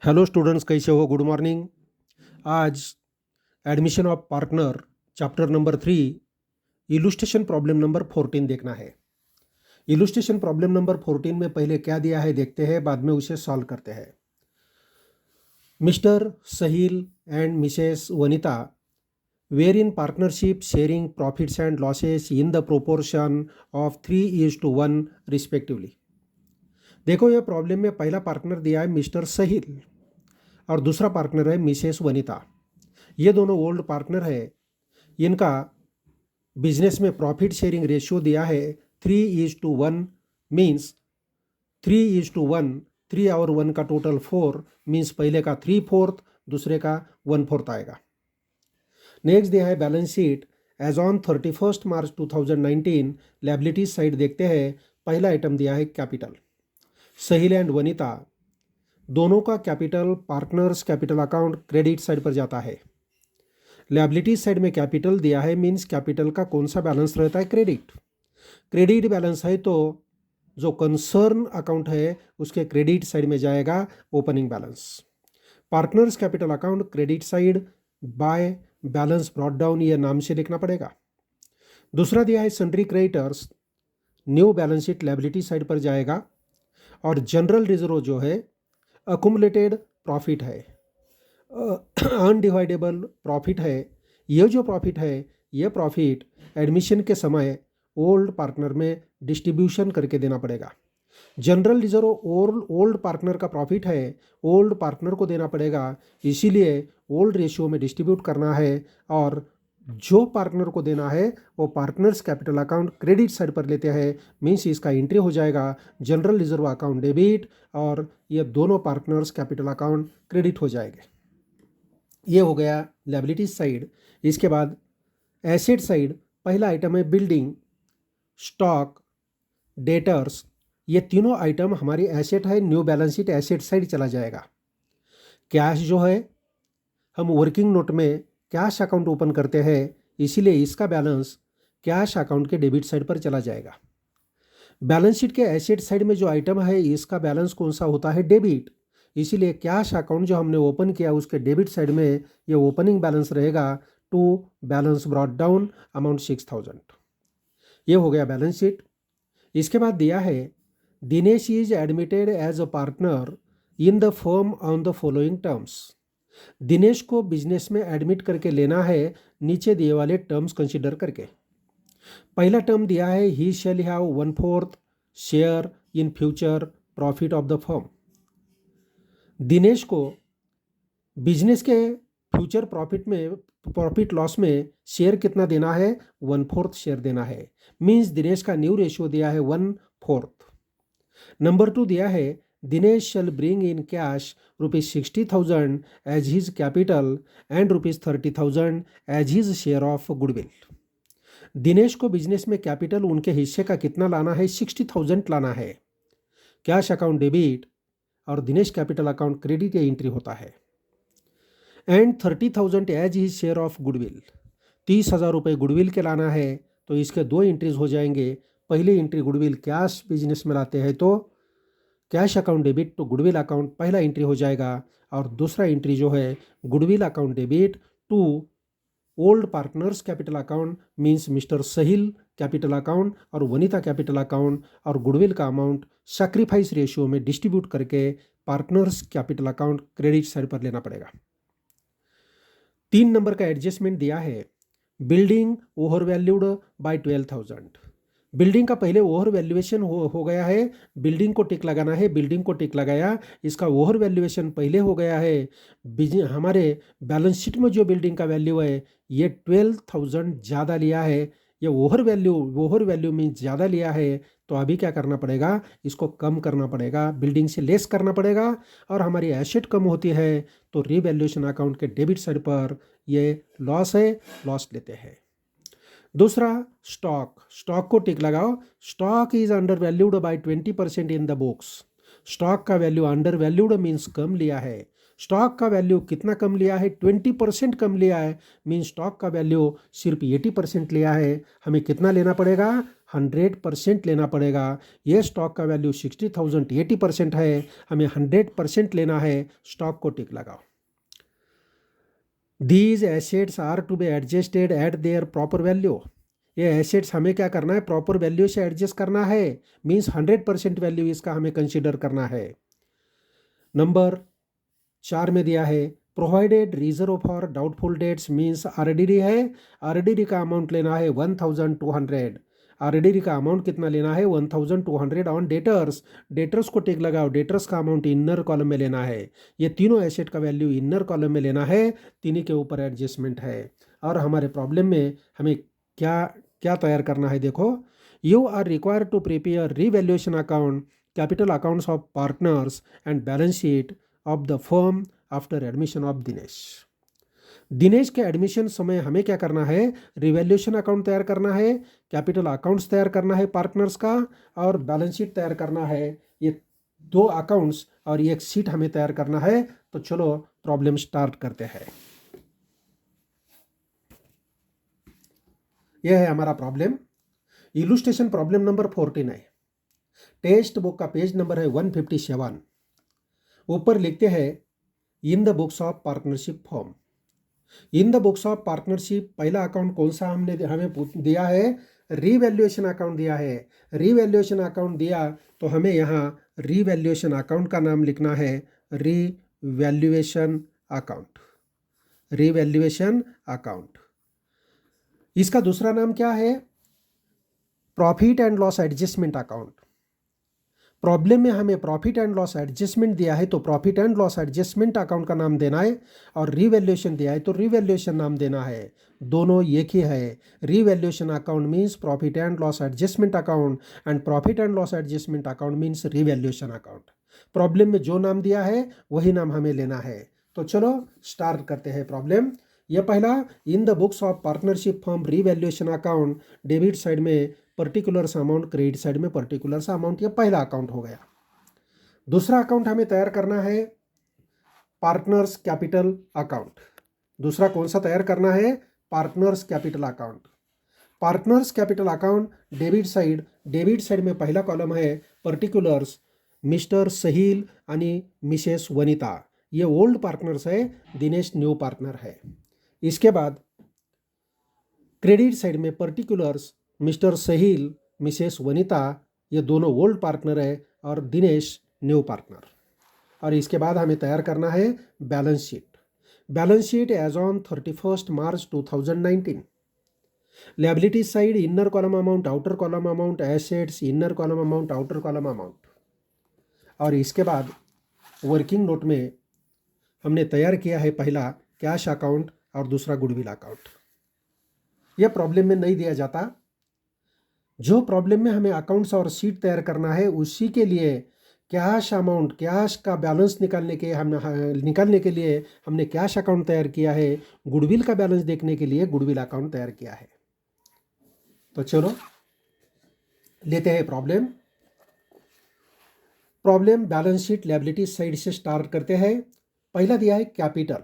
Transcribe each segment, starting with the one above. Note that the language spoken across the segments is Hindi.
हेलो स्टूडेंट्स, कैसे हो? Good morning. आज admission of partner chapter number 3 illustration problem number 14 देखना है। इलुस्ट्रेशन प्रॉब्लम नंबर 14 में पहले क्या दिया है देखते हैं, बाद में उसे सॉल्व करते हैं। Mr Sahil and Mrs Vanita were in partnership sharing profits and losses in the proportion of 3:1 respectively. देखो, ये प्रॉब्लम में पहला पार्टनर दिया है मिस्टर सहील और दूसरा पार्टनर है मिसेस वनिता। ये दोनों ओल्ड पार्टनर है। इनका बिजनेस में प्रॉफिट शेयरिंग रेशियो दिया है 3:1, मीन्स 3:1, 3 और 1 का टोटल 4, मीन्स पहले का 3/4, दूसरे का 1/4 आएगा। नेक्स्ट दिया है balance sheet as on 31 March 2019। Liabilities side देखते हैं। पहला आइटम दिया है कैपिटल। सहील एंड वनिता दोनों का capital partners capital account credit side पर जाता है। लायबिलिटीज साइड में कैपिटल दिया है, मीन्स कैपिटल का कौन सा बैलेंस रहता है? क्रेडिट। क्रेडिट बैलेंस है तो जो कंसर्न अकाउंट है उसके क्रेडिट साइड में जाएगा opening balance. Partners capital account credit side by balance brought down, ये नाम से लिखना पड़ेगा। दूसरा दिया है sundry creditors, new balance sheet liability side पर जाएगा। और जनरल रिजर्व जो है अकुमुलेटेड प्रॉफिट है, अनडिवाइडेबल प्रॉफिट है। ये जो प्रॉफिट है, ये प्रॉफिट एडमिशन के समय ओल्ड पार्टनर में डिस्ट्रीब्यूशन करके देना पड़ेगा। जनरल रिजर्व ओल्ड पार्टनर का प्रॉफिट है, ओल्ड पार्टनर को देना पड़ेगा, इसीलिए ओल्ड रेशियो में डिस्ट्रीब्यूट करना है। और जो पार्टनर को देना है वो partners capital account credit side पर लेते हैं, मीन्स इसका एंट्री हो जाएगा जनरल रिजर्व अकाउंट डेबिट, और ये दोनों पार्टनर्स कैपिटल अकाउंट क्रेडिट हो जाएंगे। ये हो गया लायबिलिटीज साइड। इसके बाद एसेट साइड, पहला आइटम है बिल्डिंग, स्टॉक, डेटर्स। ये तीनों आइटम हमारी एसेट है, new balance sheet asset side चला जाएगा। कैश जो है, हम वर्किंग नोट में कैश अकाउंट ओपन करते हैं, इसीलिए इसका बैलेंस कैश अकाउंट के डेबिट साइड पर चला जाएगा। बैलेंस शीट के एसेट साइड में जो आइटम है इसका बैलेंस कौन सा होता है? डेबिट, इसीलिए कैश अकाउंट जो हमने ओपन किया उसके डेबिट साइड में ये ओपनिंग बैलेंस रहेगा to balance brought down amount 6000। ये हो गया बैलेंस शीट। इसके बाद दिया है Dinesh is admitted as a partner in the firm on the following terms. Dinesh को बिजनेस में एडमिट करके लेना है नीचे दिए वाले टर्म्स कंसिडर करके। पहला टर्म दिया है he shall have 1/4 share in future profit of the firm. Dinesh को बिजनेस के फ्यूचर प्रॉफिट लॉस में शेयर कितना देना है? 1/4 शेयर देना है, मीन्स दिनेश का न्यू रेशियो दिया है 1/4। नंबर 2 दिया है Dinesh shall bring in cash ₹60,000 as his capital and ₹30,000 as his share of goodwill. Dinesh को बिजनेस में कैपिटल उनके हिस्से का कितना लाना है? 60,000 लाना है। कैश अकाउंट डेबिट और दिनेश कैपिटल अकाउंट क्रेडिट या एंट्री होता है। And 30,000 as his share of goodwill, 30,000 रुपये गुडविल के लाना है, तो इसके दो एंट्रीज हो जाएंगे। पहली एंट्री गुडविल कैश बिजनेस में लाते हैं तो cash account debit to goodwill account पहला एंट्री हो जाएगा, और दूसरा एंट्री जो है goodwill account debit to old partners capital account, means Mr Sahil capital account और वनिता कैपिटल अकाउंट, और गुडविल का अमाउंट सैक्रिफाइस रेशियो में डिस्ट्रीब्यूट करके partners capital account credit side पर लेना पड़ेगा। 3 नंबर का एडजस्टमेंट दिया है building over valued by 12,000। Building का पहले ओवर वैल्यूएशन हो गया है, बिल्डिंग को टिक लगाना है, बिल्डिंग को टिक लगाया, इसका ओवर वैल्यूएशन पहले हो गया है। हमारे बैलेंस शीट में जो बिल्डिंग का वैल्यू है ये 12,000 ज़्यादा लिया है। ये ओवर वैल्यू में ज़्यादा लिया है, तो अभी क्या करना पड़ेगा? इसको कम करना पड़ेगा, बिल्डिंग से लेस करना पड़ेगा, और हमारी एसेट कम होती है तो रीवैल्यूएशन अकाउंट के डेबिट साइड पर ये लॉस है, लॉस लेते हैं। दूसरा स्टॉक को टिक लगाओ। Stock is under valued bye 20% in the books. Stock का वैल्यू अंडर वैल्यूड मीन्स कम लिया है। स्टॉक का वैल्यू कितना कम लिया है? 20% कम लिया है, मीन्स स्टॉक का वैल्यू सिर्फ 80% लिया है। हमें कितना लेना पड़ेगा? 100% लेना पड़ेगा। ये स्टॉक का वैल्यू 60,000 80% है, हमें 100% लेना है। स्टॉक को टिक लगाओ। These assets are to be adjusted at their proper value. ये एसेट्स हमें क्या करना है, प्रॉपर वैल्यू से एडजस्ट करना है, मीन्स 100% वैल्यू इसका हमें कंसिडर करना है। नंबर 4 में दिया है provided reserve for doubtful debts, means RDD है, आरडीडी का अमाउंट लेना है 1200। आरडीडी का अमाउंट कितना लेना है 1200 ऑन डेटर्स। डेटर्स को टिक लगाओ, डेटर्स का अमाउंट इनर कॉलम में लेना है। ये तीनों एसेट का वैल्यू इनर कॉलम में लेना है, तीनों के ऊपर एडजस्टमेंट है। और हमारे प्रॉब्लम में हमें क्या क्या तैयार करना है, देखो, you are required to prepare revaluation account, capital accounts of partners and balance sheet of the firm after admission of Dinesh. Dinesh के एडमिशन समय हमें क्या करना है, रिवैल्यूएशन अकाउंट तैयार करना है, कैपिटल अकाउंट्स तैयार करना है पार्टनर्स का, और बैलेंस शीट तैयार करना है। ये 2 अकाउंट्स और एक शीट हमें तैयार करना है। तो चलो प्रॉब्लम स्टार्ट करते हैं। यह है हमारा प्रॉब्लम। इलुस्ट्रेशन प्रॉब्लम नंबर 14 है। टेक्स्ट बुक का पेज नंबर है 157। ऊपर लिखते हैं in the books of partnership form. In the books of partnership पहला अकाउंट कौन सा हमें दिया है, रीवैल्यूएशन अकाउंट दिया है। रीवैल्यूएशन अकाउंट दिया तो हमें यहाँ रीवैल्यूएशन अकाउंट का नाम लिखना है रीवैल्यूएशन अकाउंट। Revaluation account. इसका दूसरा नाम क्या है, profit and loss adjustment account. Problem में हमें प्रॉफिट एंड लॉस एडजस्टमेंट दिया है तो profit and loss adjustment account का नाम देना है, और रीवैल्यूएशन दिया है तो रीवैल्यूएशन नाम देना है। दोनों एक ही है। Revaluation account means profit and loss adjustment account, and profit and loss adjustment account means revaluation account. Problem में जो नाम दिया है वही नाम हमें लेना है। तो चलो स्टार्ट करते हैं प्रॉब्लम। यह पहला, in the books of partnership firm revaluation account, debit side में पर्टिकुलर अमाउंट, क्रेडिट साइड में पर्टिकुलर अमाउंट। ये पहला अकाउंट हो गया। दूसरा अकाउंट हमें तैयार करना है पार्टनर्स कैपिटल अकाउंट। दूसरा कौन सा तैयार करना है, partners capital account. Partners capital account debit side में पहला कॉलम है पर्टिकुलर्स, मिस्टर सहील आणि मिसेस वनिता, ये ओल्ड पार्टनर्स है, दिनेश न्यू पार्टनर है। इसके बाद क्रेडिट साइड में पर्टिकुलर्स, मिस्टर सहील मिसेस वनिता, ये दोनों ओल्ड पार्टनर है, और दिनेश न्यू पार्टनर। और इसके बाद हमें तैयार करना है balance sheet. Balance sheet as on 31 March 2019। Liability side inner column amount, outer column amount, assets inner column amount, outer column amount. और इसके बाद वर्किंग नोट में हमने तैयार किया है पहला कैश अकाउंट और दूसरा गुडविल अकाउंट। यह प्रॉब्लम में नहीं दिया जाता। जो प्रॉब्लम में हमें अकाउंट्स और शीट तैयार करना है उसी के लिए कैश अमाउंट, कैश का बैलेंस निकालने के लिए हमने कैश अकाउंट तैयार किया है, गुडविल का बैलेंस देखने के लिए गुडविल अकाउंट तैयार किया है। तो चलो लेते हैं problem. Balance sheet liability side से स्टार्ट करते हैं। पहला दिया है कैपिटल।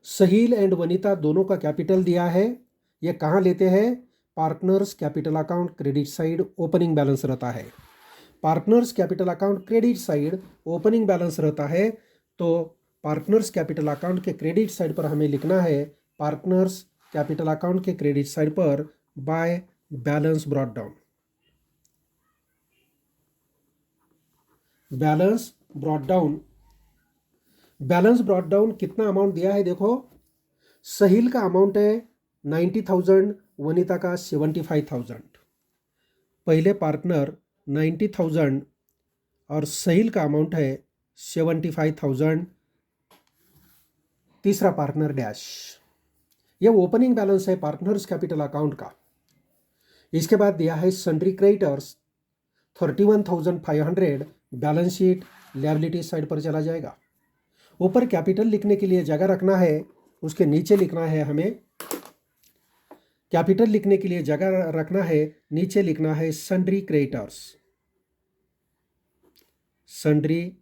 सहील एंड वनिता दोनों का कैपिटल दिया है। ये कहाँ लेते हैं, partners capital account credit side opening balance रहता है। Partners capital account credit side opening balance रहता है। तो पार्टनर्स कैपिटल अकाउंट के क्रेडिट साइड पर हमें लिखना है, पार्टनर्स कैपिटल अकाउंट के क्रेडिट साइड पर by balance brought down. Balance brought down कितना अमाउंट दिया है, देखो, सहील का अमाउंट है 90,000, वनिता का 75,000। पहले पार्टनर 90,000 और सहील का अमाउंट है 75,000। तीसरा पार्टनर डैश। यह ओपनिंग बैलेंस है पार्टनर्स कैपिटल अकाउंट का। इसके बाद दिया है sundry creditors 31,500, balance sheet liability side पर चला जाएगा। ऊपर कैपिटल लिखने के लिए जगह रखना है, उसके नीचे लिखना है हमें, कैपिटल लिखने के लिए जगह रखना है, नीचे लिखना है सन्ड्री क्रेडिटर्स। सन्ड्री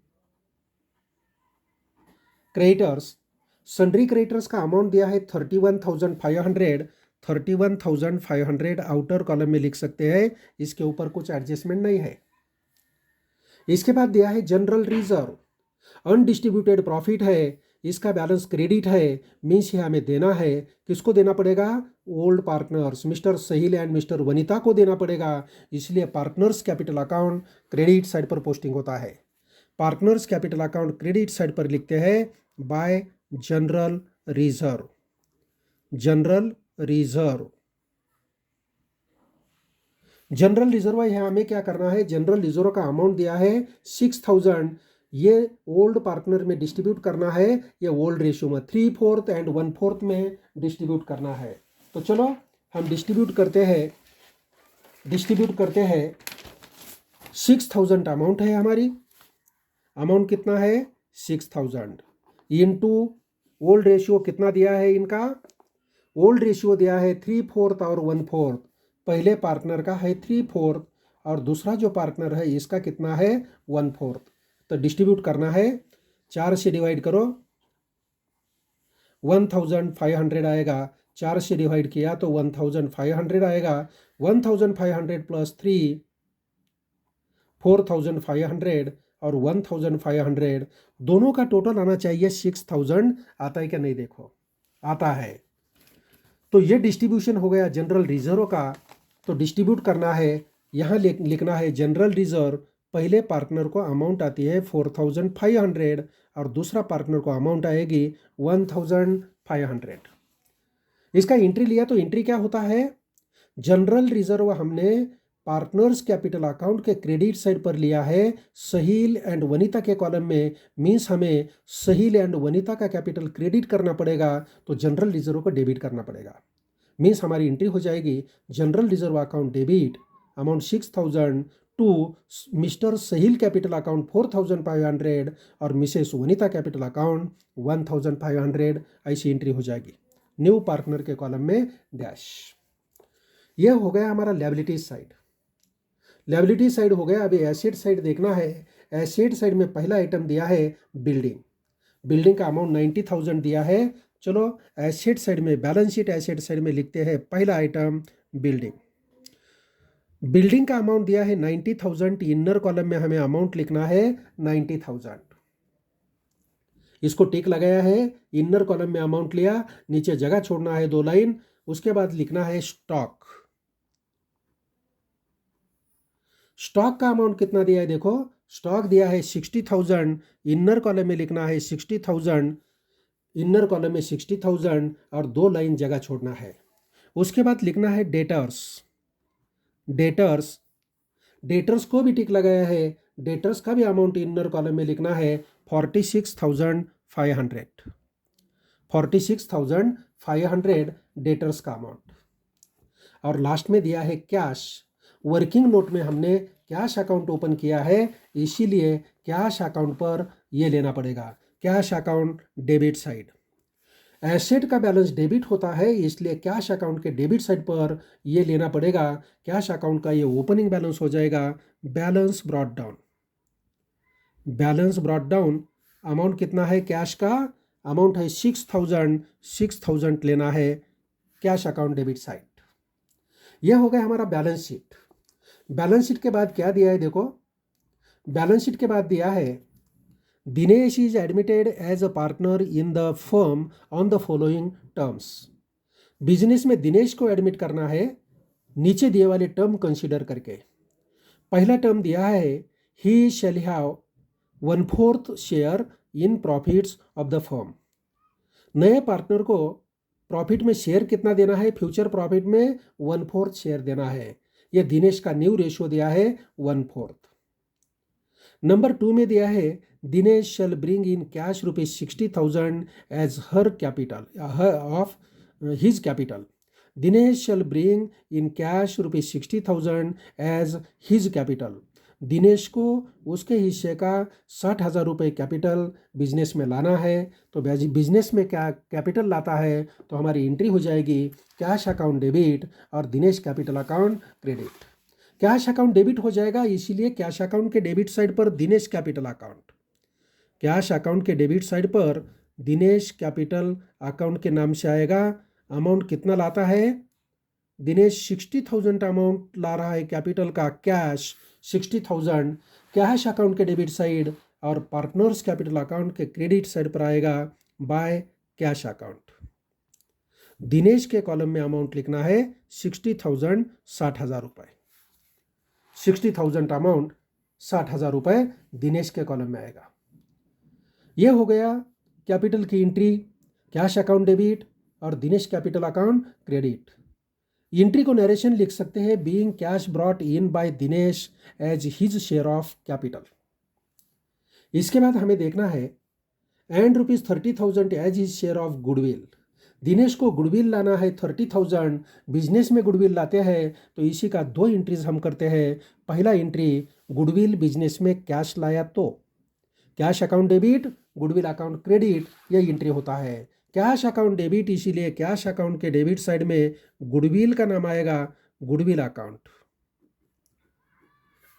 क्रेडिटर्स का अमाउंट दिया है 31,500, 31,500 आउटर कॉलम में लिख सकते हैं, इसके ऊपर कुछ एडजस्टमेंट नहीं है। इसके बाद दिया है जनरल रिजर्व, अनडिस्ट्रीब्यूटेड प्रॉफिट है, इसका बैलेंस क्रेडिट है, मीन्स ये हमें देना है। किसको देना पड़ेगा? Old partners Mr Sahil and Mr Vanita को देना पड़ेगा। इसलिए partners capital account credit side पर पोस्टिंग होता है। Partners capital account credit side पर लिखते हैं by general reserve. General reserve, general reserve है, हमें क्या करना है? जनरल रिजर्व का अमाउंट दिया है 6,000, ये ओल्ड पार्टनर में डिस्ट्रीब्यूट करना है। ये ओल्ड रेशियो में 3/4 एंड 1/4 में डिस्ट्रीब्यूट करना है। तो चलो हम डिस्ट्रीब्यूट करते हैं 6,000 अमाउंट है हमारी। अमाउंट कितना है? 6,000 इनटू ओल्ड रेशियो कितना दिया है इनका? ओल्ड रेशियो दिया है 3/4 और 1/4। पहले पार्टनर का है 3/4 और दूसरा जो पार्टनर है इसका कितना है? 1/4। तो डिस्ट्रीब्यूट करना है, 4 से डिवाइड करो, 1,500 आएगा। 4 से डिवाइड किया तो 1,500 आएगा। 1,500 प्लस 3 4,500 और 1,500 दोनों का टोटल आना चाहिए 6,000। आता है क्या? नहीं, देखो आता है। तो ये डिस्ट्रीब्यूशन हो गया जनरल रिजर्व का। तो डिस्ट्रीब्यूट करना है, यहाँ लिखना है जनरल रिजर्व। पहले पार्टनर को अमाउंट आती है 4,500 और दूसरा पार्टनर को अमाउंट आएगी 1,500। इसका एंट्री लिया तो एंट्री क्या होता है? जनरल रिजर्व हमने पार्टनर्स कैपिटल अकाउंट के क्रेडिट साइड पर लिया है सहील एंड वनिता के कॉलम में। मीन्स हमें सहील एंड वनिता का कैपिटल क्रेडिट करना पड़ेगा, तो जनरल रिजर्व को डेबिट करना पड़ेगा। मीन्स हमारी एंट्री हो जाएगी general reserve account debit amount 6,000 to Mr Sahil capital account 4,500 और मिसेस वनिता कैपिटल अकाउंट 1,500। ऐसी एंट्री हो जाएगी न्यू पार्टनर के कॉलम में डैश। यह हो गया हमारा लायबिलिटी साइड। लायबिलिटी साइड हो गया। अभी एसेट साइड देखना है। एसेट साइड में पहला आइटम दिया है बिल्डिंग। बिल्डिंग का अमाउंट 90,000 दिया है। चलो एसेट साइड में, बैलेंस शीट एसेट साइड में लिखते हैं पहला आइटम बिल्डिंग। बिल्डिंग का अमाउंट दिया है 90,000। इनर कॉलम में हमें अमाउंट लिखना है 90,000। इसको टिक लगाया है, इनर कॉलम में अमाउंट लिया, नीचे जगह छोड़ना है 2 लाइन। उसके बाद लिखना है स्टॉक। स्टॉक का अमाउंट कितना दिया है? देखो स्टॉक दिया है 60,000। इनर कॉलम में लिखना है 60,000, इनर कॉलम में 60,000 और 2 लाइन जगह छोड़ना है। उसके बाद लिखना है डेटर्स। डेटर्स को भी टिक लगाया है। डेटर्स का भी अमाउंट इनर कॉलम में लिखना है 46,500। 46,500 डेटर्स का अमाउंट। और लास्ट में दिया है कैश। वर्किंग नोट में हमने कैश अकाउंट ओपन किया है, इसीलिए कैश अकाउंट पर ये लेना पड़ेगा, cash account debit side. Asset का बैलेंस डेबिट होता है, इसलिए कैश अकाउंट के डेबिट साइड पर ये लेना पड़ेगा। कैश अकाउंट का ये ओपनिंग बैलेंस हो जाएगा balance brought down. Balance brought down amount कितना है? कैश का अमाउंट है 6,000। 6,000 लेना है कैश अकाउंट डेबिट साइड। यह हो गया हमारा बैलेंस शीट। बैलेंस शीट के बाद क्या दिया है? देखो बैलेंस शीट के बाद दिया है Dinesh is admitted as a partner in the firm on the following terms. Business में दिनेश को एडमिट करना है नीचे दिए वाले टर्म कंसीडर करके। पहला टर्म दिया है he shall have 1/4 share in profits of the firm. नए पार्टनर को प्रॉफिट में शेयर कितना देना है? फ्यूचर प्रॉफिट में 1/4 शेयर देना है। यह दिनेश का न्यू रेशियो दिया है 1/4। नंबर 2 में दिया है Dinesh shall bring in cash ₹60,000 as her capital of his capital. Dinesh shall bring in cash ₹60,000 as his capital. Dinesh को उसके हिस्से का 60,000 रुपये कैपिटल बिजनेस में लाना है। तो बिजनेस में क्या कैपिटल लाता है तो हमारी एंट्री हो जाएगी कैश अकाउंट डेबिट और Dinesh capital account credit. Cash account debit हो जाएगा, इसीलिए कैश अकाउंट के डेबिट साइड पर Dinesh capital account. Cash account के डेबिट साइड पर दिनेश कैपिटल अकाउंट के नाम से आएगा। अमाउंट कितना लाता है? दिनेश 60,000 अमाउंट ला रहा है कैपिटल का कैश 60,000 कैश अकाउंट के डेबिट साइड और पार्टनर्स कैपिटल अकाउंट के क्रेडिट साइड पर आएगा बाय कैश अकाउंट। दिनेश के कॉलम में अमाउंट लिखना है 60,000 60,000 रुपये। 60,000 अमाउंट 60,000 रुपये दिनेश के कॉलम में आएगा। यह हो गया कैपिटल की एंट्री, कैश अकाउंट डेबिट और Dinesh capital account credit. Entry को नरेशन लिख सकते हैं being cash brought in by Dinesh as his share of capital. इसके बाद हमें देखना है and ₹30,000 as his share of goodwill. Dinesh को गुडविल लाना है 30,000, बिजनेस में गुडविल लाते हैं तो इसी का दो एंट्रीज हम करते हैं। पहला एंट्री गुडविल बिजनेस में कैश लाया तो cash account debit goodwill account credit, यह एंट्री होता है। कैश अकाउंट डेबिट इसीलिए कैश अकाउंट के डेबिट साइड में गुडविल का नाम आएगा गुडविल अकाउंट।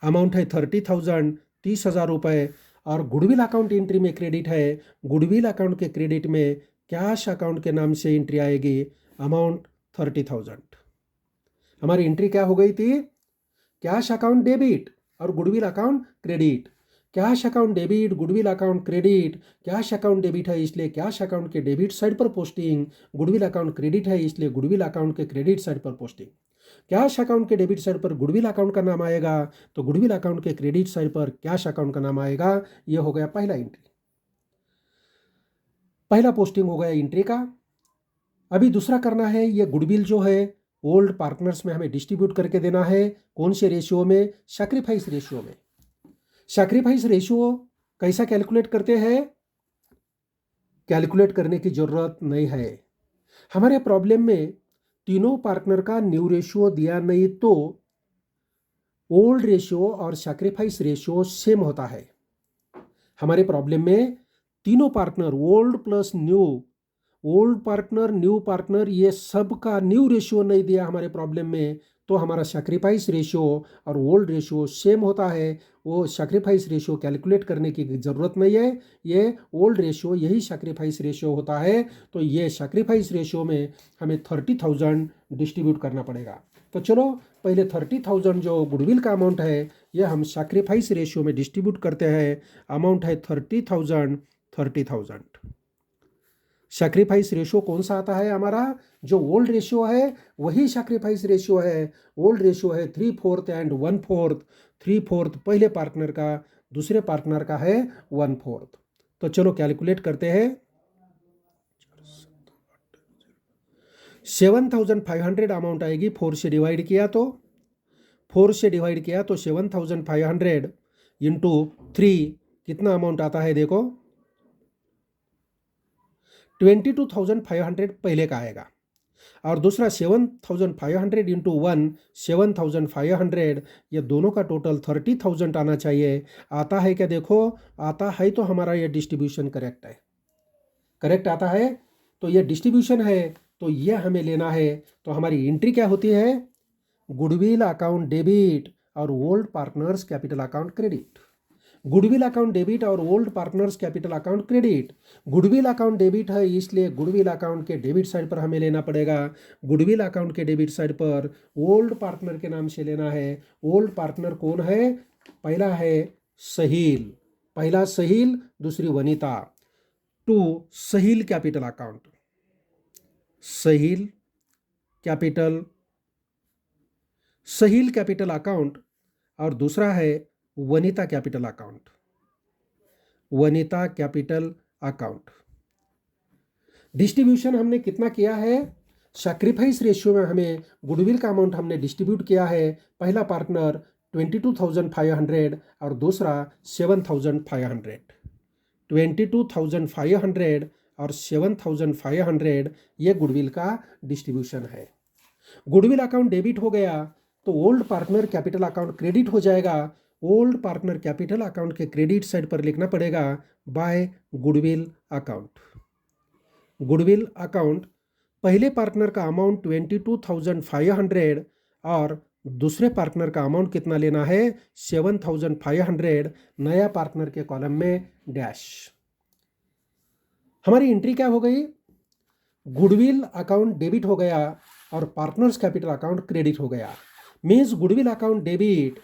अमाउंट है 30,000 30,000 रुपये और गुडविल अकाउंट एंट्री में क्रेडिट है। गुडविल अकाउंट के क्रेडिट में कैश अकाउंट के नाम से एंट्री आएगी अमाउंट 30,000। हमारी एंट्री क्या हो गई थी? कैश अकाउंट डेबिट और goodwill account credit. Cash account debit goodwill account credit. Cash account debit है इसलिए कैश अकाउंट के डेबिट साइड पर पोस्टिंग, गुडविल अकाउंट क्रेडिट है इसलिए गुडविल अकाउंट के क्रेडिट साइड पर पोस्टिंग। कैश अकाउंट के डेबिट साइड पर गुडविल अकाउंट का नाम आएगा तो गुडविल अकाउंट के क्रेडिट साइड पर कैश अकाउंट का नाम आएगा। यह हो गया पहला एंट्री, पहला पोस्टिंग हो गया एंट्री का। अभी दूसरा करना है, ये गुडविल जो है ओल्ड पार्टनर्स में हमें डिस्ट्रीब्यूट करके देना है। कौन से रेशियो में? सैक्रिफाइस रेशियो में। सैक्रिफाइस रेशियो कैसा कैलकुलेट करते हैं? कैलकुलेट करने की जरूरत नहीं है। हमारे प्रॉब्लम में तीनों पार्टनर का न्यू रेशियो दिया नहीं तो ओल्ड रेशियो और सैक्रिफाइस रेशियो सेम होता है। हमारे प्रॉब्लम में तीनों partner old plus new, old partner new partner, ये सब का न्यू रेशियो नहीं दिया हमारे प्रॉब्लम में, तो हमारा सैक्रिफाइस रेशियो और ओल्ड रेशियो सेम होता है। वो सैक्रिफाइस रेशियो कैलकुलेट करने की ज़रूरत नहीं है, ये ओल्ड रेशियो यही सैक्रिफाइस रेशियो होता है। तो ये सैक्रिफाइस रेशियो में हमें 30,000 डिस्ट्रीब्यूट करना पड़ेगा। तो चलो पहले 30,000 जो गुडविल का अमाउंट है ये हम सैक्रिफाइस रेशियो में डिस्ट्रीब्यूट करते हैं। अमाउंट है 30,000 30,000। सैक्रिफाइस रेशियो कौन सा आता है? हमारा जो ओल्ड रेशियो है वही सैक्रिफाइस रेशियो है। ओल्ड रेशियो है 3/4 एंड 1/4। 3/4 पहले पार्टनर का, दूसरे पार्टनर का है 1/4। तो चलो कैलकुलेट करते हैं। 7,500 अमाउंट आएगी। 4 से डिवाइड किया तो 7,500 इंटू 3 कितना अमाउंट आता है? देखो 22,500 पहले का आएगा और दूसरा 7,500 इंटू 1 7,500, ये दोनों का टोटल 30,000 आना चाहिए। आता है क्या? देखो आता है तो हमारा ये डिस्ट्रीब्यूशन करेक्ट है, करेक्ट आता है तो ये डिस्ट्रीब्यूशन है, तो ये हमें लेना है। तो हमारी एंट्री क्या होती है? गुडविल अकाउंट डेबिट और old partners capital account credit. Goodwill account debit और old partners capital account credit. Goodwill account debit है इसलिए गुडविल अकाउंट के डेबिट साइड पर हमें लेना पड़ेगा। गुडविल अकाउंट के डेबिट साइड पर ओल्ड पार्टनर के नाम से लेना है। ओल्ड पार्टनर कौन है? पहला है सहील, पहला सहील, दूसरी Vanita. To Sahil capital account, Sahil capital account और दूसरा है Vanita capital account, Vanita capital account. Distribution हमने कितना किया है? सैक्रिफाइस रेशियो में हमें गुडविल का अमाउंट हमने डिस्ट्रीब्यूट किया है। पहला पार्टनर 22,500 और दूसरा 7,500। 22,500 और 7,500 ये गुडविल का डिस्ट्रीब्यूशन है। गुडविल अकाउंट डेबिट हो गया तो old partner capital account credit हो जाएगा। ओल्ड पार्टनर कैपिटल अकाउंट के क्रेडिट साइड पर लिखना पड़ेगा by goodwill account. Goodwill account पहले पार्टनर का अमाउंट 22,500 और दूसरे पार्टनर का अमाउंट कितना लेना है? 7,500। नया पार्टनर के कॉलम में डैश। हमारी एंट्री क्या हो गई? गुडविल अकाउंट डेबिट हो गया और पार्टनर्स कैपिटल अकाउंट क्रेडिट हो गया। Means goodwill account debit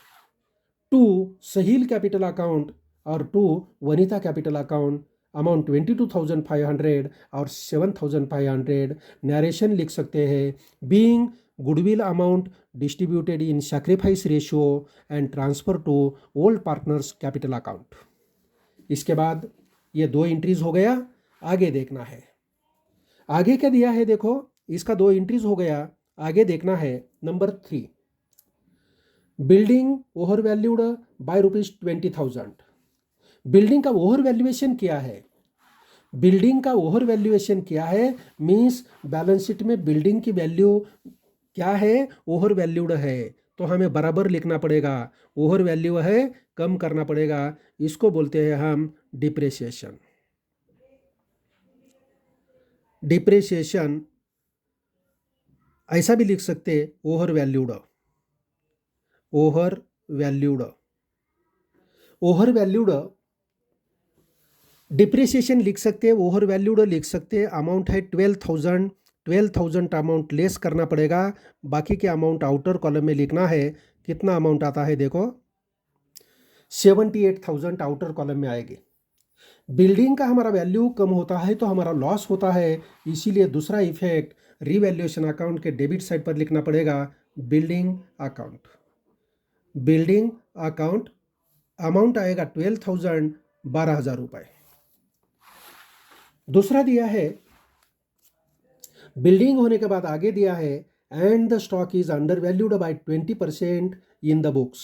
to Sahil capital account और to Vanita capital account amount 22,500 और 7,500। नरेशन लिख सकते हैं, being goodwill amount distributed in sacrifice ratio and transfer to old partners capital account. इसके बाद ये 2 एंट्रीज हो गया। आगे देखना है, आगे क्या दिया है देखो, इसका 2 एंट्रीज हो गया। आगे देखना है number 3, building over valued bye ₹20,000। Building का ओवर वैल्यूएशन क्या है? बिल्डिंग का ओवर वैल्यूएशन क्या है? मीन्स बैलेंस शीट में बिल्डिंग की वैल्यू क्या है? ओवर वैल्यूड है, तो हमें बराबर लिखना पड़ेगा। ओवर वैल्यू है, कम करना पड़ेगा। इसको बोलते हैं हम डिप्रेशिएशन। डिप्रेशिएशन ऐसा भी लिख सकते, over valued. Over valued, over valued depreciation लिख सकते हैं, ओवर वैल्यूड लिख सकते हैं। अमाउंट है 12,000। 12,000 अमाउंट लेस करना पड़ेगा, बाकी के अमाउंट आउटर कॉलम में लिखना है। कितना अमाउंट आता है देखो, 78,000 आउटर कॉलम में आएगी। बिल्डिंग का हमारा वैल्यू कम होता है तो हमारा लॉस होता है, इसीलिए दूसरा इफेक्ट रीवैल्यूएशन अकाउंट के डेबिट साइड पर लिखना पड़ेगा, building account. Building account amount आएगा 12,000, 12,000 रुपये। दूसरा दिया है, बिल्डिंग होने के बाद आगे दिया है, and the stock is under valued bye 20% in the books.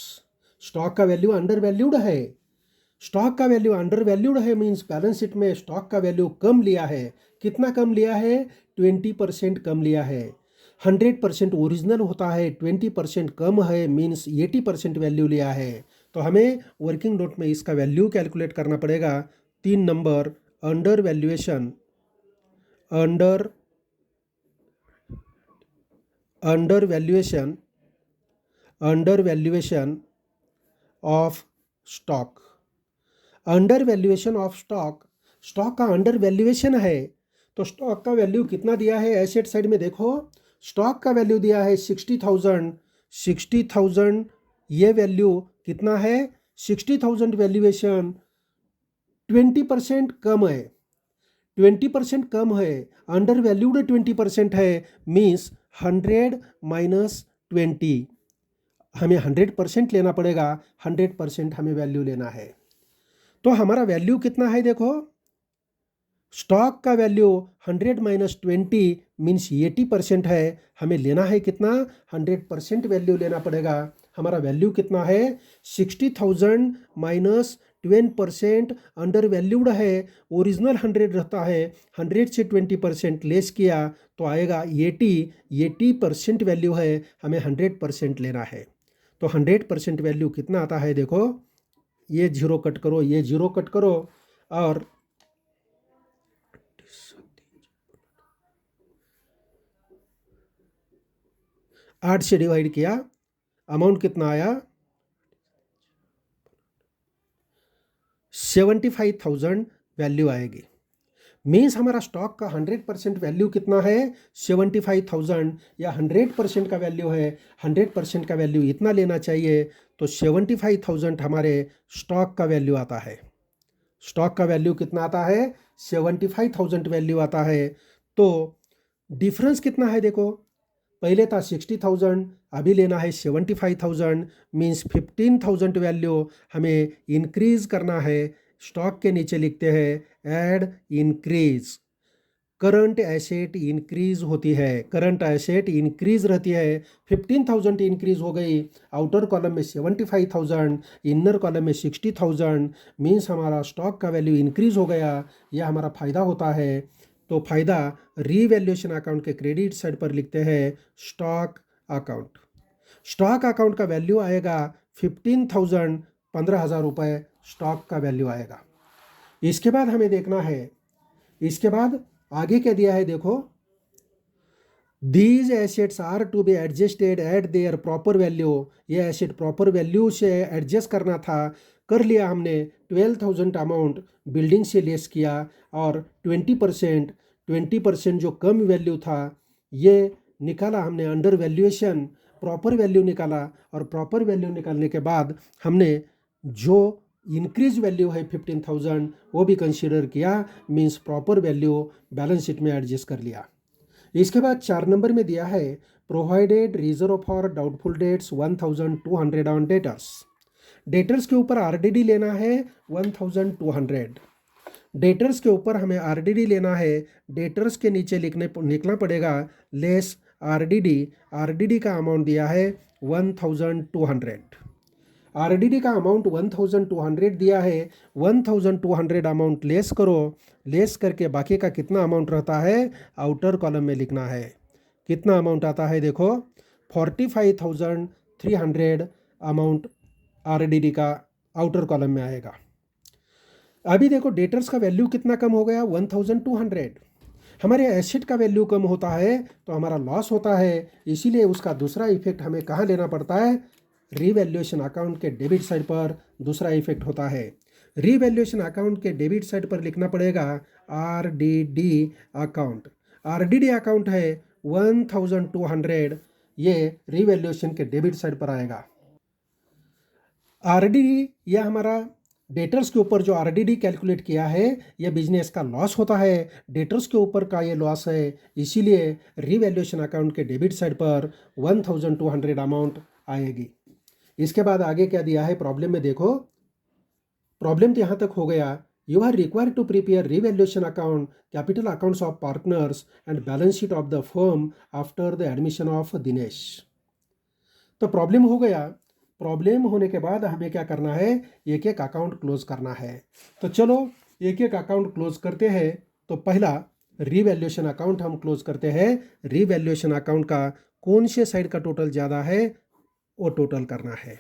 Stock का वैल्यू अंडर वैल्यूड है। स्टॉक का वैल्यू अंडर वैल्यूड है मीन्स बैलेंस शीट में स्टॉक का वैल्यू कम लिया है। कितना कम लिया है? 20% कम लिया है। 100% ओरिजिनल होता है, 20% कम है मीन्स 80% वैल्यू लिया है। तो हमें वर्किंग नोट में इसका वैल्यू कैलकुलेट करना पड़ेगा। 3 number, under valuation, under valuation, under valuation of stock. Under valuation of stock, stock का अंडर वैल्यूएशन है तो स्टॉक का वैल्यू कितना दिया है? एसेट साइड में देखो, स्टॉक का वैल्यू दिया है 60,000। 60,000 ये वैल्यू कितना है? 60,000 वैल्यूएशन 20% कम है। 20% कम है, अंडर वैल्यूड 20% है मीन्स 100 माइनस 20। हमें 100% लेना पड़ेगा, 100% हमें वैल्यू लेना है। तो हमारा वैल्यू कितना है देखो, स्टॉक का वैल्यू 100 माइनस 20 मीन्स 80% है। हमें लेना है कितना? 100% वैल्यू लेना पड़ेगा। हमारा वैल्यू कितना है? 60,000 माइनस 20% अंडर वैल्यूड है। ओरिजिनल 100 रहता है, 100 से 20% लेस किया तो आएगा 80। 80% वैल्यू है, हमें 100% लेना है। तो 100% वैल्यू कितना आता है देखो, ये जीरो कट करो, ये जीरो कट करो और 8 से डिवाइड किया, अमाउंट कितना आया? 75,000 वैल्यू आएगी। मीन्स हमारा स्टॉक का 100% वैल्यू कितना है? 75,000 या 100% का वैल्यू है। 100% का वैल्यू इतना लेना चाहिए, तो 75,000 हमारे स्टॉक का वैल्यू आता है। स्टॉक का वैल्यू कितना आता है? 75,000 वैल्यू आता है। तो डिफरेंस कितना है देखो, पहले था 60,000, अभी लेना है 75,000 मीन्स 15,000 वैल्यू हमें इंक्रीज करना है। स्टॉक के नीचे लिखते हैं add increase. Current asset increase होती है, करंट एसेट इंक्रीज रहती है। 15,000 इंक्रीज हो गई, आउटर कॉलम में 75,000, इनर कॉलम में 60,000 मीन्स हमारा स्टॉक का वैल्यू इंक्रीज हो गया। यह हमारा फ़ायदा होता है। तो फ़ायदा रीवैल्यूएशन अकाउंट के क्रेडिट साइड पर लिखते हैं स्टॉक अकाउंट। स्टॉक अकाउंट का वैल्यू आएगा 15,000, 15,000 रुपये स्टॉक का वैल्यू आएगा। इसके बाद हमें देखना है, इसके बाद आगे क्या दिया है देखो, these assets are to be adjusted at their proper value. ये एसेट प्रॉपर वैल्यू से एडजस्ट करना था, कर लिया हमने। 12,000 अमाउंट बिल्डिंग से लेस किया और 20% जो कम वैल्यू था ये निकाला हमने अंडर वैल्यूएशन, प्रॉपर वैल्यू निकाला, और प्रॉपर वैल्यू निकालने के बाद हमने जो इंक्रीज वैल्यू है 15,000 वो भी कंसीडर किया, means proper value balance sheet में एडजस्ट कर लिया। इसके बाद 4 नंबर में दिया है provided reserve for doubtful debts 1200 on debtors. Debtors के ऊपर आरडीडी लेना है 1200। डेटर्स के ऊपर हमें आरडीडी लेना है, डेटर्स के नीचे लिखना पड़ेगा लेस आरडीडी। आरडीडी का अमाउंट दिया है 1200। आरडीडी का अमाउंट 1200 दिया है, 1200 अमाउंट लेस करो, लेस करके बाकी का कितना अमाउंट रहता है आउटर कॉलम में लिखना है। कितना अमाउंट आता है देखो, 45,300 अमाउंट आरडीडी का आउटर कॉलम में आएगा। अभी देखो डेटर्स का वैल्यू कितना कम हो गया, 1200। हमारे एसेट का वैल्यू कम होता है तो हमारा लॉस होता है, इसीलिए उसका दूसरा इफेक्ट हमें कहाँ लेना पड़ता है, रीवैल्यूएशन अकाउंट के डेबिट साइड पर दूसरा इफेक्ट होता है। रीवैल्यूएशन अकाउंट के डेबिट साइड पर लिखना पड़ेगा आरडीडी अकाउंट। आरडीडी अकाउंट है 1200, ये रीवैल्यूएशन के डेबिट साइड पर आएगा। आरडीडी यह हमारा डेटर्स के ऊपर जो आरडीडी कैलकुलेट किया है यह बिजनेस का लॉस होता है, डेटर्स के ऊपर का ये लॉस है, इसीलिए रीवैल्यूएशन अकाउंट के डेबिट साइड पर 1200 अमाउंट आएगी। इसके बाद आगे क्या दिया है प्रॉब्लम में देखो, प्रॉब्लम तो यहाँ तक हो गया। You are required to prepare revaluation account, capital accounts of partners and balance sheet of the firm after the admission of Dinesh. तो प्रॉब्लम हो गया, प्रॉब्लम होने के बाद हमें क्या करना है, एक एक अकाउंट क्लोज करना है। तो चलो एक एक अकाउंट क्लोज करते हैं। तो पहला रीवैल्यूएशन अकाउंट हम क्लोज करते हैं। रीवैल्यूएशन अकाउंट का कौन से साइड का टोटल ज़्यादा है वो टोटल करना है।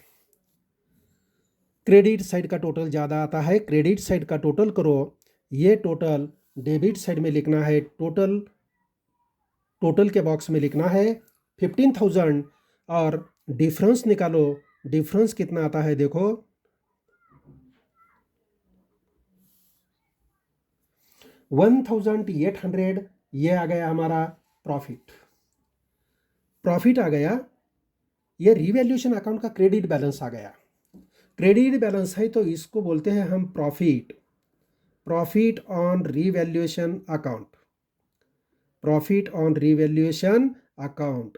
क्रेडिट साइड का टोटल ज़्यादा आता है, क्रेडिट साइड का टोटल करो। ये टोटल डेबिट साइड में लिखना है, टोटल के बॉक्स में लिखना है 15,000 और डिफरेंस निकालो। डिफरेंस कितना आता है देखो, 1800। ये आ गया हमारा प्रॉफिट, प्रॉफिट आ गया। ये रीवैल्यूएशन अकाउंट का क्रेडिट बैलेंस आ गया। क्रेडिट बैलेंस है तो इसको बोलते हैं हम profit, profit on revaluation account, profit on revaluation account.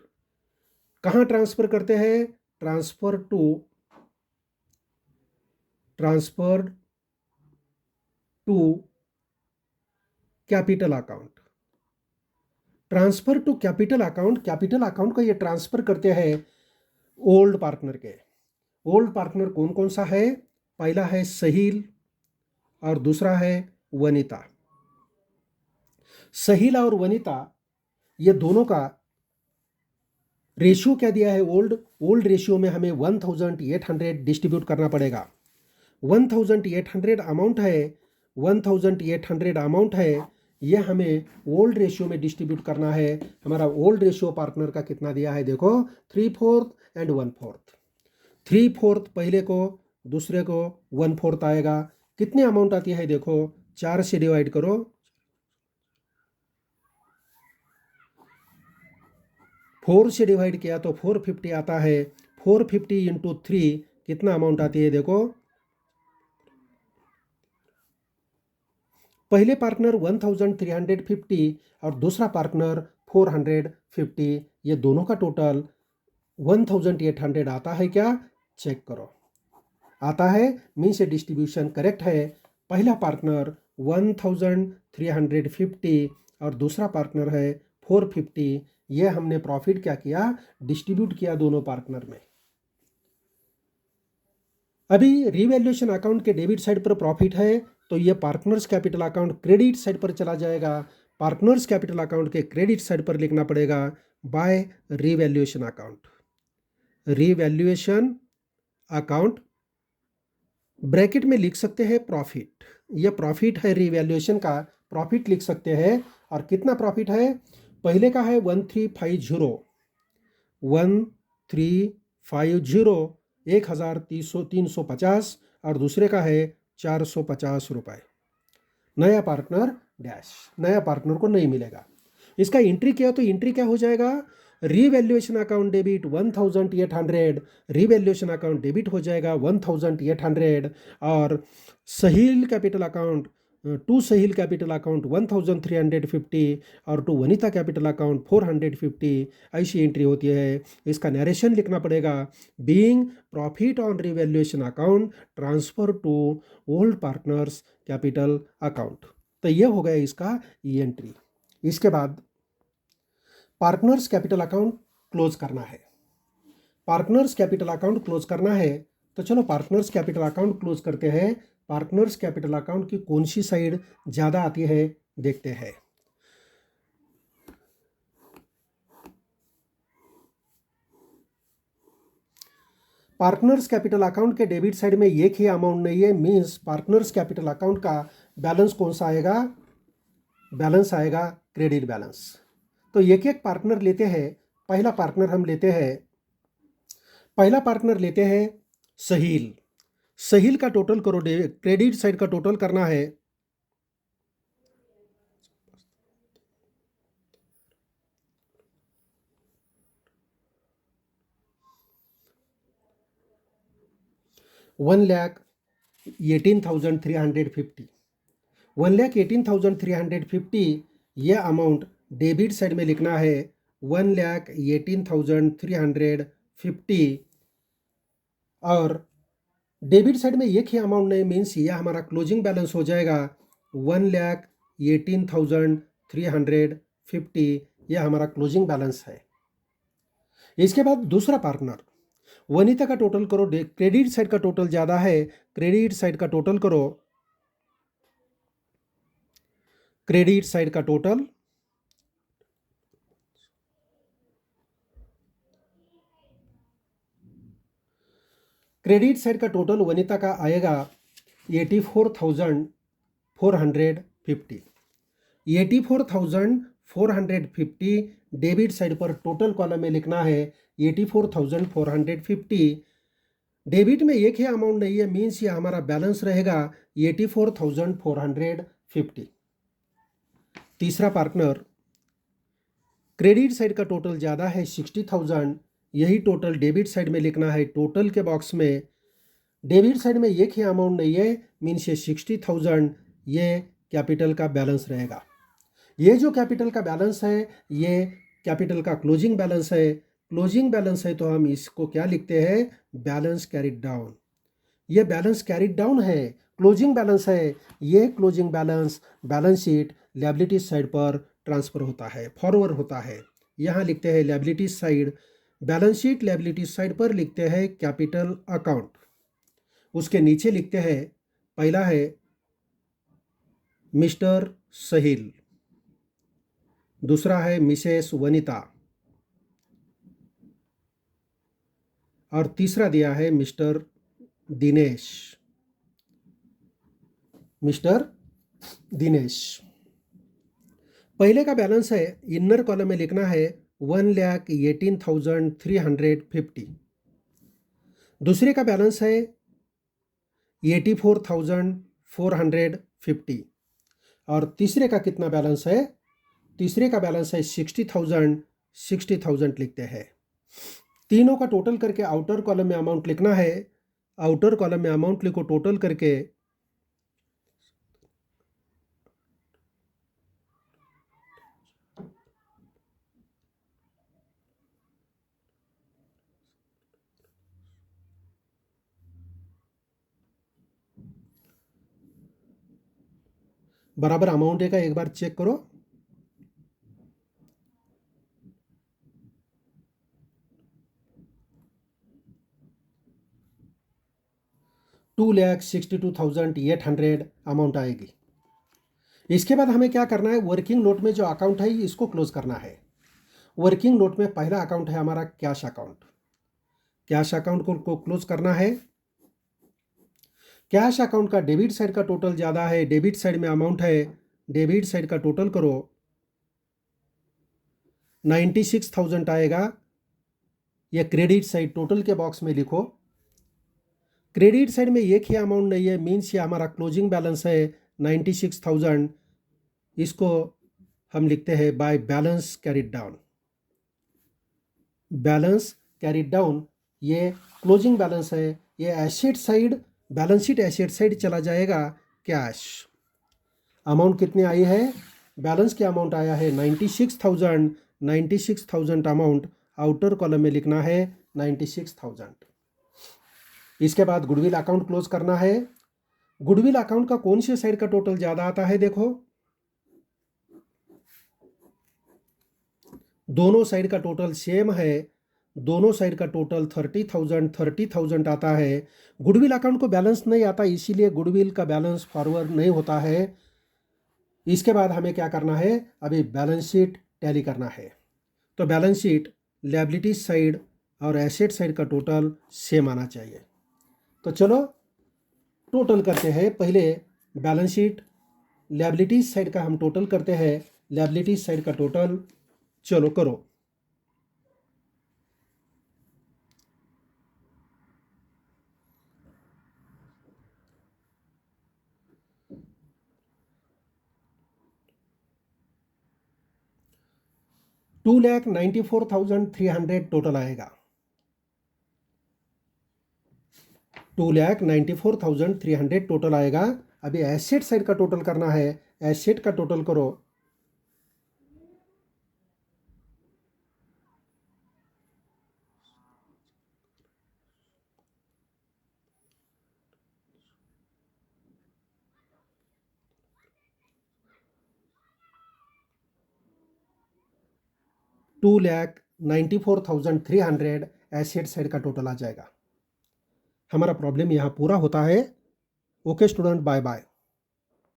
कहाँ ट्रांसफर करते हैं, transfer to capital account, transfer to capital account. Capital account को ये ट्रांसफर करते हैं ओल्ड पार्टनर के। ओल्ड पार्टनर कौन कौन सा है, पहला है सहील और दूसरा है वनिता। सहील और वनिता ये दोनों का रेशियो क्या दिया है, ओल्ड रेशियो में हमें 1800 डिस्ट्रीब्यूट करना पड़ेगा। 1800 अमाउंट है, 1800 अमाउंट है, ये हमें ओल्ड रेशियो में डिस्ट्रीब्यूट करना है। हमारा ओल्ड रेशियो पार्टनर का कितना दिया है देखो, 3/4 एंड 1/4। 3/4 पहले को, दूसरे को 1/4 आएगा। कितनी अमाउंट आती है देखो, 4 से डिवाइड करो, 4 से डिवाइड किया तो 450 आता है। 450 इंटू 3 कितना अमाउंट आती है देखो, पहले पार्टनर 1350 और दूसरा पार्टनर 450, ये दोनों का टोटल 1800 आता है क्या, चेक करो। आता है, मीन से डिस्ट्रीब्यूशन करेक्ट है। पहला पार्टनर 1350 और दूसरा पार्टनर है 450। ये हमने प्रॉफिट क्या किया, डिस्ट्रीब्यूट किया दोनों पार्टनर में। अभी रीवैल्यूएशन अकाउंट के डेबिट साइड पर प्रॉफिट है तो ये partners capital account credit side पर चला जाएगा। पार्टनर्स कैपिटल अकाउंट के क्रेडिट साइड पर लिखना पड़ेगा by revaluation account. Revaluation account bracket में लिख सकते हैं प्रॉफिट, ये प्रॉफिट है रीवैल्यूएशन का, प्रॉफिट लिख सकते हैं। और कितना प्रॉफिट है, पहले का है 1350, 1350 और दूसरे का है 450 रुपये। नया पार्टनर डैश, नया पार्टनर को नहीं मिलेगा। इसका एंट्री किया तो एंट्री क्या हो जाएगा, revaluation account debit 1800, revaluation account debit हो जाएगा 1800। और Sahil capital account to Sahil capital account 1350 और टू वनिता कैपिटल अकाउंट 450, ऐसी एंट्री होती है। इसका नरेशन लिखना पड़ेगा, being profit on revaluation account transfer to old partners capital account. तो ये हो गया इसका ये एंट्री। इसके बाद पार्टनर्स कैपिटल अकाउंट क्लोज करना है। पार्टनर्स कैपिटल अकाउंट क्लोज करना है तो चलो पार्टनर्स कैपिटल अकाउंट क्लोज करते हैं। पार्टनर्स कैपिटल अकाउंट की कौन सी साइड ज़्यादा आती है देखते हैं। पार्टनर्स कैपिटल अकाउंट के डेबिट साइड में एक ही अमाउंट नहीं है, मीन्स पार्टनर्स कैपिटल अकाउंट का बैलेंस कौन सा आएगा? बैलेंस आएगा क्रेडिट बैलेंस। तो एक एक पार्टनर लेते हैं। पहला पार्टनर हम लेते हैं, पहला पार्टनर लेते हैं सहील। सहील का टोटल करो, क्रेडिट साइड का टोटल करना है। $1,18,350, 1,18,350 ये अमाउंट डेबिट साइड में लिखना है 1,18,350। और डेबिट साइड में एक ही अमाउंट नहीं, मीन्स ये हमारा क्लोजिंग बैलेंस हो जाएगा 1,18,350, ये हमारा क्लोजिंग बैलेंस है। इसके बाद दूसरा पार्टनर वनिता का टोटल करो, क्रेडिट साइड का टोटल ज़्यादा है, क्रेडिट साइड का टोटल करो, क्रेडिट साइड का टोटल क्रेडिट साइड का टोटल वनिता का आएगा 84,450, 84,450 डेबिट साइड पर टोटल कॉलम में लिखना है 84,450। डेबिट में एक ही अमाउंट नहीं है, मीन्स ये हमारा बैलेंस रहेगा 84,450। तीसरा पार्टनर क्रेडिट साइड का टोटल ज़्यादा है 60,000, यही टोटल डेबिट साइड में लिखना है। टोटल के बॉक्स में डेबिट साइड में एक ही अमाउंट नहीं है, मीन्स ये 60,000 ये कैपिटल का बैलेंस रहेगा। ये जो कैपिटल का बैलेंस है ये कैपिटल का क्लोजिंग बैलेंस है। क्लोजिंग बैलेंस है तो हम इसको क्या लिखते हैं? Balance carried down. ये बैलेंस कैरिड डाउन है, क्लोजिंग बैलेंस है। ये closing balance balance sheet liability side पर ट्रांसफर होता है, फॉरवर्ड होता है। यहाँ लिखते हैं liability side, balance sheet liability side पर लिखते हैं कैपिटल अकाउंट। उसके नीचे लिखते हैं, पहला है मिस्टर सहील, दूसरा है मिसेस वनिता और तीसरा दिया है मिस्टर दिनेश। मिस्टर दिनेश पहले का बैलेंस है, इनर कॉलम में लिखना है 1,18,350। दूसरे का बैलेंस है 84,450 और तीसरे का कितना बैलेंस है? तीसरे का बैलेंस है 60,000 लिखते हैं। तीनों का टोटल करके आउटर कॉलम में अमाउंट लिखना है। आउटर कॉलम में अमाउंट लिखो टोटल करके, बराबर अमाउंट है का एक बार चेक करो। $2,62,800 अमाउंट आएगी। इसके बाद हमें क्या करना है? वर्किंग नोट में जो अकाउंट है इसको क्लोज करना है। वर्किंग नोट में पहला अकाउंट है हमारा कैश अकाउंट। कैश अकाउंट को क्लोज करना है। कैश अकाउंट का डेबिट साइड का टोटल ज़्यादा है, डेबिट साइड में अमाउंट है, डेबिट साइड का टोटल करो 96,000 आएगा। यह क्रेडिट साइड टोटल के बॉक्स में लिखो। क्रेडिट साइड में एक ही अमाउंट नहीं है, मीन्स ये हमारा क्लोजिंग बैलेंस है 96,000। इसको हम लिखते हैं by balance carried down. Balance carried down, ये क्लोजिंग बैलेंस है, ये asset side, balance sheet asset side चला जाएगा कैश। अमाउंट कितनी आई है, बैलेंस क्या अमाउंट आया है 96,000, 96,000 अमाउंट आउटर कॉलम में लिखना है 96,000। इसके बाद गुडविल अकाउंट क्लोज करना है। गुडविल अकाउंट का कौन सी साइड का टोटल ज़्यादा आता है, देखो दोनों साइड का टोटल सेम है, दोनों साइड का टोटल 30,000 आता है। गुडविल अकाउंट को बैलेंस नहीं आता, इसीलिए गुडविल का बैलेंस फॉरवर्ड नहीं होता है। इसके बाद हमें क्या करना है, अभी बैलेंस शीट टैली करना है। तो बैलेंस शीट लायबिलिटी साइड और एसेट साइड का टोटल सेम आना चाहिए। तो चलो टोटल करते हैं। पहले बैलेंस शीट लायबिलिटी साइड का हम टोटल करते हैं। लायबिलिटी साइड का टोटल चलो करो। $2,94,300 टोटल आएगा। 2,94,300 टोटल आएगा। अभी एसेट साइड का टोटल करना है। एसेट का टोटल करो। $2,94,300 एसेट साइड का टोटल आ जाएगा। हमारा प्रॉब्लम यहाँ पूरा होता है। Okay student, bye bye.